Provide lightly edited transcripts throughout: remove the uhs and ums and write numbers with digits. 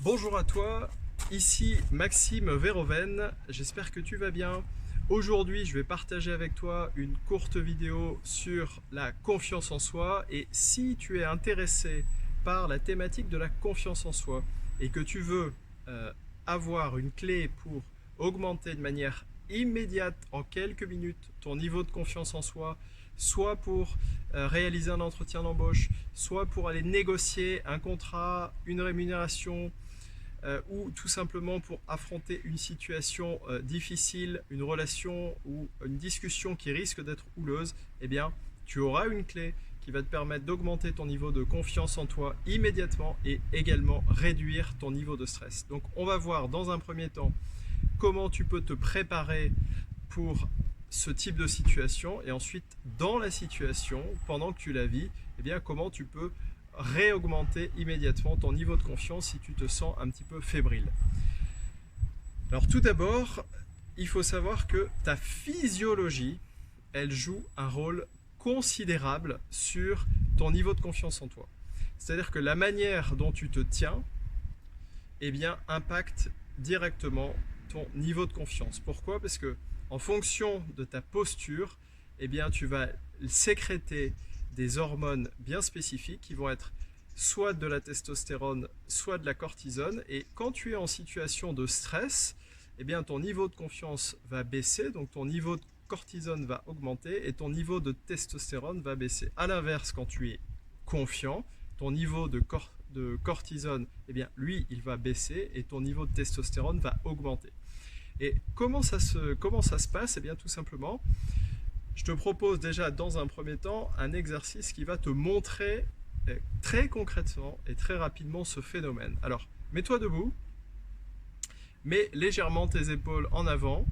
Bonjour à toi, ici Maxime Véroven, j'espère que tu vas bien. Aujourd'hui, je vais partager avec toi une courte vidéo sur la confiance en soi et si tu es intéressé par la thématique de la confiance en soi et que tu veux euh, avoir une clé pour augmenter de manière immédiate en quelques minutes ton niveau de confiance en soi, soit pour réaliser un entretien d'embauche, soit pour aller négocier un contrat, une rémunération, ou tout simplement pour affronter une situation difficile, une relation ou une discussion qui risque d'être houleuse, eh bien, tu auras une clé qui va te permettre d'augmenter ton niveau de confiance en toi immédiatement et également réduire ton niveau de stress. Donc, on va voir dans un premier temps comment tu peux te préparer pour ce type de situation et ensuite dans la situation, pendant que tu la vis, eh bien, comment tu peux réaugmenter immédiatement ton niveau de confiance si tu te sens un petit peu fébrile. Alors tout d'abord, il faut savoir que ta physiologie, elle joue un rôle considérable sur ton niveau de confiance en toi. C'est-à-dire que la manière dont tu te tiens, eh bien, impacte directement ton niveau de confiance. Pourquoi? Parce que en fonction de ta posture, eh bien, tu vas sécréter des hormones bien spécifiques qui vont être soit de la testostérone, soit de la cortisone. Et quand tu es en situation de stress, eh bien, ton niveau de confiance va baisser, donc ton niveau de cortisone va augmenter et ton niveau de testostérone va baisser. À l'inverse, quand tu es confiant, ton niveau de cortisone, eh bien, lui, il va baisser et ton niveau de testostérone va augmenter. Et comment ça se passe? Eh bien, tout simplement, je te propose déjà dans un premier temps un exercice qui va te montrer très concrètement et très rapidement ce phénomène. Alors, mets-toi debout, mets légèrement tes épaules en avant,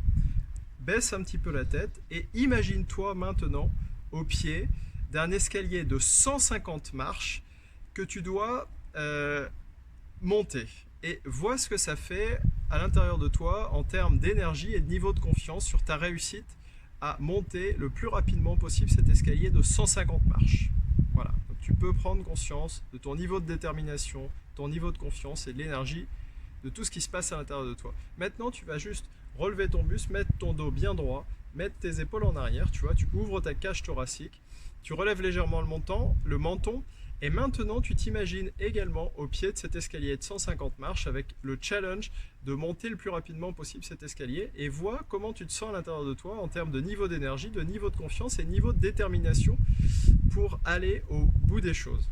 baisse un petit peu la tête et imagine-toi maintenant au pied d'un escalier de 150 marches que tu dois monter. Et vois ce que ça fait à l'intérieur de toi en termes d'énergie et de niveau de confiance sur ta réussite à monter le plus rapidement possible cet escalier de 150 marches. Voilà, donc tu peux prendre conscience de ton niveau de détermination, ton niveau de confiance et de l'énergie de tout ce qui se passe à l'intérieur de toi. Maintenant, tu vas juste relever ton buste, mettre ton dos bien droit, mettre tes épaules en arrière, tu vois, tu ouvres ta cage thoracique, tu relèves légèrement le menton, et maintenant tu t'imagines également au pied de cet escalier de 150 marches avec le challenge de monter le plus rapidement possible cet escalier et vois comment tu te sens à l'intérieur de toi en termes de niveau d'énergie, de niveau de confiance et niveau de détermination pour aller au bout des choses.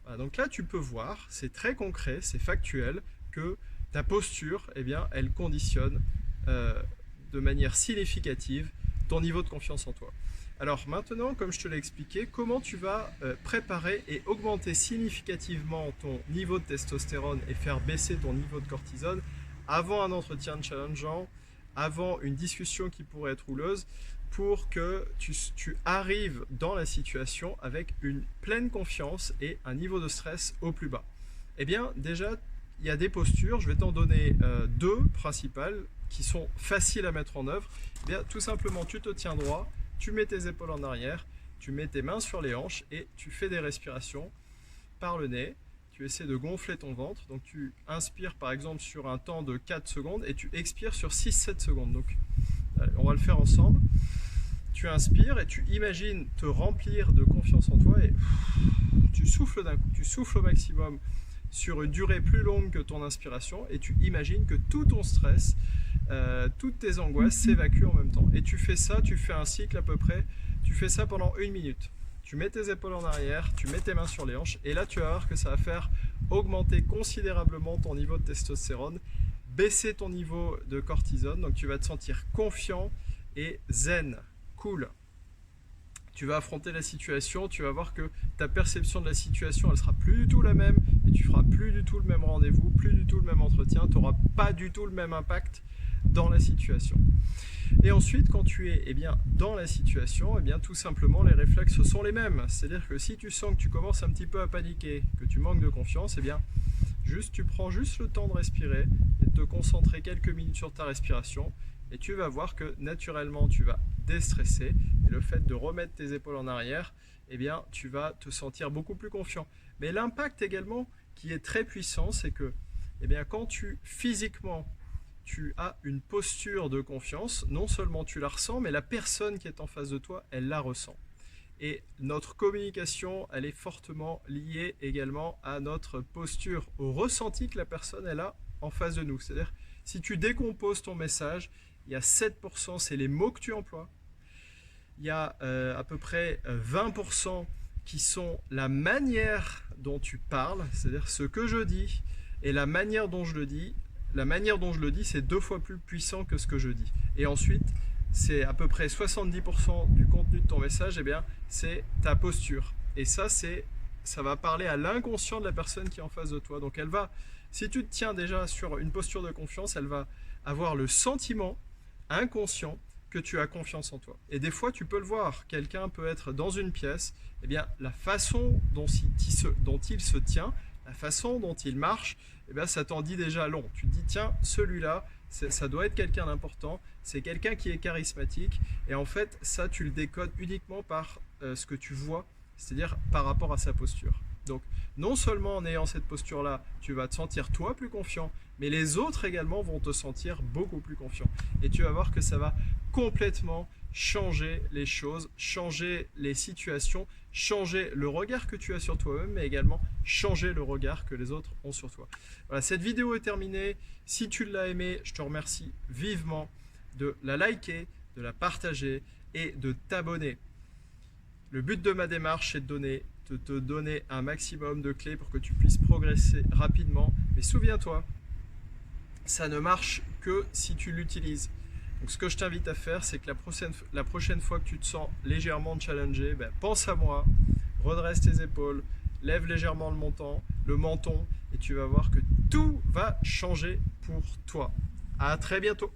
Voilà, donc là tu peux voir, c'est très concret, c'est factuel, que ta posture, eh bien, elle conditionne de manière significative ton niveau de confiance en toi. Alors maintenant, comme je te l'ai expliqué, comment tu vas préparer et augmenter significativement ton niveau de testostérone et faire baisser ton niveau de cortisone avant un entretien challengeant, avant une discussion qui pourrait être houleuse, pour que tu arrives dans la situation avec une pleine confiance et un niveau de stress au plus bas. Eh bien, déjà, il y a des postures, je vais t'en donner deux principales qui sont faciles à mettre en œuvre. Eh bien, tout simplement, tu te tiens droit, tu mets tes épaules en arrière, tu mets tes mains sur les hanches et tu fais des respirations par le nez. Tu essaies de gonfler ton ventre. Donc tu inspires par exemple sur un temps de 4 secondes et tu expires sur 6-7 secondes. Donc on va le faire ensemble. Tu inspires et tu imagines te remplir de confiance en toi et tu souffles d'un coup, tu souffles au maximum sur une durée plus longue que ton inspiration et tu imagines que tout ton stress, toutes tes angoisses s'évacuent en même temps. Et tu fais ça, tu fais un cycle à peu près, tu fais ça pendant 1 minute. Tu mets tes épaules en arrière, tu mets tes mains sur les hanches et là tu vas voir que ça va faire augmenter considérablement ton niveau de testostérone, baisser ton niveau de cortisone, donc tu vas te sentir confiant et zen, cool. Tu vas affronter la situation, tu vas voir que ta perception de la situation, elle sera plus du tout la même et tu feras plus du tout le même rendez-vous, plus du tout le même entretien, tu n'auras pas du tout le même impact dans la situation. Et ensuite, quand tu es dans la situation, tout simplement, les réflexes sont les mêmes. C'est-à-dire que si tu sens que tu commences un petit peu à paniquer, que tu manques de confiance, tu prends juste le temps de respirer et de te concentrer quelques minutes sur ta respiration et tu vas voir que naturellement tu vas déstresser et le fait de remettre tes épaules en arrière, tu vas te sentir beaucoup plus confiant. Mais l'impact également qui est très puissant, c'est que eh bien quand physiquement tu as une posture de confiance, non seulement tu la ressens, mais la personne qui est en face de toi, elle la ressent. Et notre communication, elle est fortement liée également à notre posture, au ressenti que la personne elle a en face de nous. C'est-à-dire, si tu décomposes ton message, il y a 7%, c'est les mots que tu emploies. Il y a à peu près 20% qui sont la manière dont tu parles, c'est-à-dire ce que je dis et la manière dont je le dis. La manière dont je le dis, c'est 2 fois plus puissant que ce que je dis. Et ensuite, c'est à peu près 70% du contenu de ton message, eh bien, c'est ta posture. Et ça va parler à l'inconscient de la personne qui est en face de toi. Donc elle va, si tu te tiens déjà sur une posture de confiance, elle va avoir le sentiment inconscient que tu as confiance en toi. Et des fois, tu peux le voir, quelqu'un peut être dans une pièce, eh bien, la façon dont il se tient, la façon dont il marche, eh bien, ça t'en dit déjà long. Tu te dis, tiens, celui-là, ça doit être quelqu'un d'important, c'est quelqu'un qui est charismatique, et en fait, ça, tu le décodes uniquement par ce que tu vois, c'est-à-dire par rapport à sa posture. Donc, non seulement en ayant cette posture-là, tu vas te sentir toi plus confiant, mais les autres également vont te sentir beaucoup plus confiant. Et tu vas voir que ça va complètement changer les choses, changer les situations, changer le regard que tu as sur toi-même, mais également changer le regard que les autres ont sur toi. Voilà, cette vidéo est terminée. Si tu l'as aimée, je te remercie vivement de la liker, de la partager et de t'abonner. Le but de ma démarche, c'est de te donner un maximum de clés pour que tu puisses progresser rapidement. Mais souviens-toi, ça ne marche que si tu l'utilises. Donc ce que je t'invite à faire, c'est que la prochaine fois que tu te sens légèrement challengé, pense à moi, redresse tes épaules, lève légèrement le menton, et tu vas voir que tout va changer pour toi. À très bientôt.